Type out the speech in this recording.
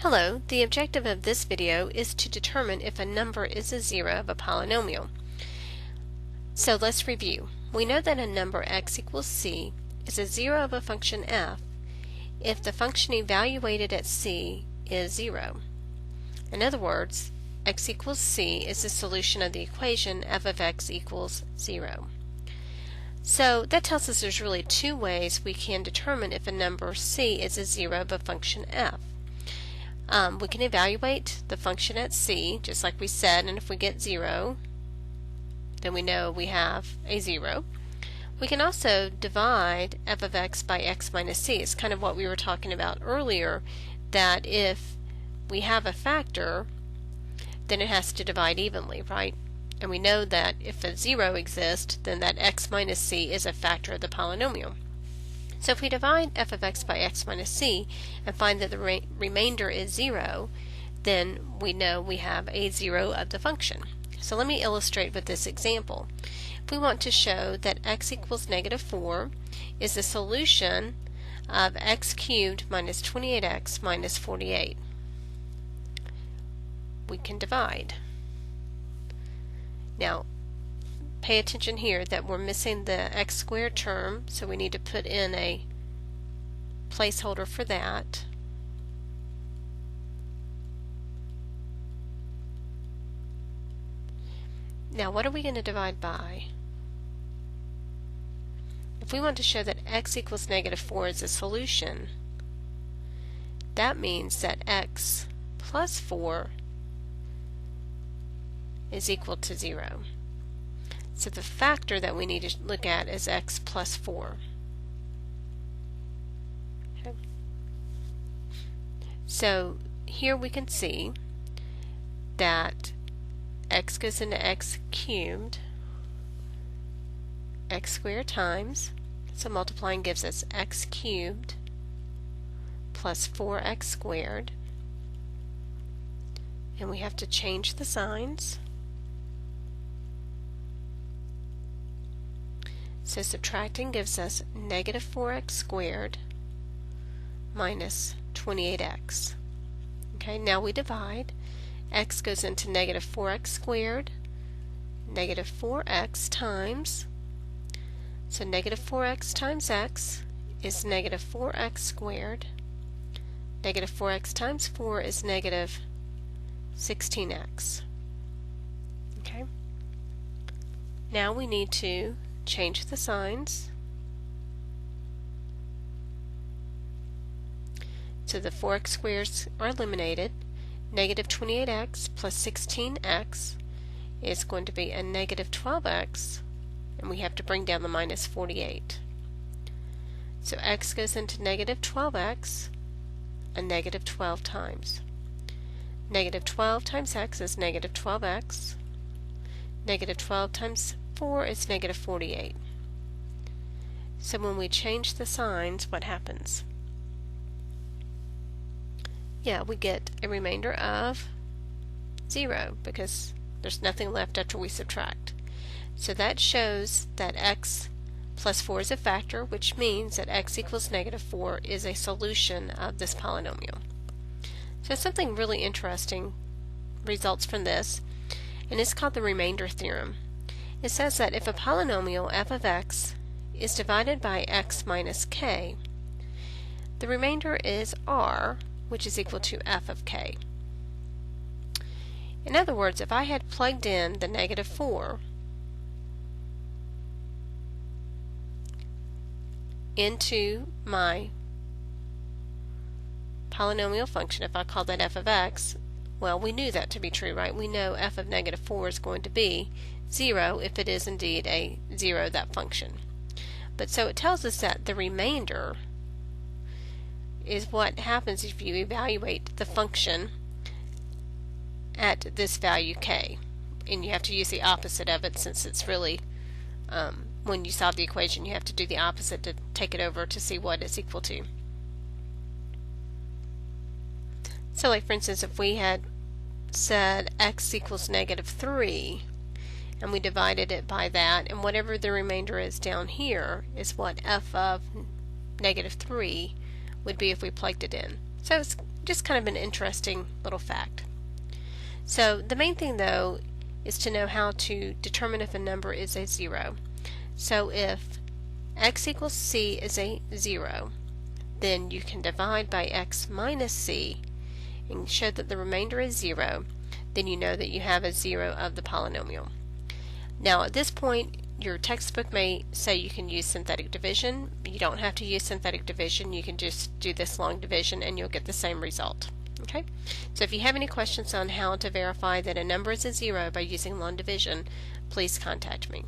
Hello, the objective of this video is to determine if a number is a zero of a polynomial. So let's review. We know that a number x equals c is a zero of a function f if the function evaluated at c is 0. In other words, x equals c is the solution of the equation f of x equals 0. So that tells us there's really two ways we can determine if a number c is a zero of a function f. We can evaluate the function at c, just like we said, and if we get 0, then we know we have a 0. We can also divide f of x by x minus c. It's kind of what we were talking about earlier, that if we have a factor, then it has to divide evenly, right? And we know that if a 0 exists, then that x minus c is a factor of the polynomial. So if we divide f of x by x minus c and find that the remainder is 0, then we know we have a 0 of the function. So let me illustrate with this example. If we want to show that x equals -4 is the solution of x cubed minus 28x minus 48, we can divide. Now, pay attention here that we're missing the x squared term, so we need to put in a placeholder for that. Now, what are we going to divide by? If we want to show that x equals -4 is a solution, that means that x plus 4 is equal to 0. So the factor that we need to look at is x plus 4. Okay. So here we can see that x goes into x cubed, x squared times, so multiplying gives us x cubed plus 4x squared, and we have to change the signs. So subtracting gives us -4x squared minus 28x. Okay, now we divide. X goes into -4x squared, -4x times. So -4x times x is -4x squared. -4x times 4 is -16x. Okay. Now we need to change the signs. So the 4x squares are eliminated. -28x plus 16x is going to be a -12x, and we have to bring down the minus 48. So x goes into -12x, a -12 times. -12 times x is -12x. -12 times 4 is -48. So when we change the signs, what happens? Yeah, we get a remainder of 0 because there's nothing left after we subtract. So that shows that x plus 4 is a factor, which means that x equals -4 is a solution of this polynomial. So something really interesting results from this, and it's called the remainder theorem. It says that if a polynomial f of x is divided by x minus k, the remainder is r, which is equal to f of k. In other words, if I had plugged in the -4 into my polynomial function, if I call that f of x, well, we knew that to be true, right? We know f of -4 is going to be 0 if it is indeed a 0, that function. But so it tells us that the remainder is what happens if you evaluate the function at this value k. And you have to use the opposite of it, since it's really, when you solve the equation, you have to do the opposite to take it over to see what it's equal to. So like for instance, if we had said x equals -3, and we divided it by that, and whatever the remainder is down here is what f of -3 would be if we plugged it in. So it's Just kind of an interesting little fact. So the main thing though is to know how to determine if a number is a 0. So if x equals c is a 0, then you can divide by x minus c and show that the remainder is 0. Then you know that you have a 0 of the polynomial. Now at this point your textbook may say you can use synthetic division. You don't have to use synthetic division. You can just do this long division and you'll get the same result. Okay? So if you have any questions on how to verify that a number is a 0 by using long division, please contact me.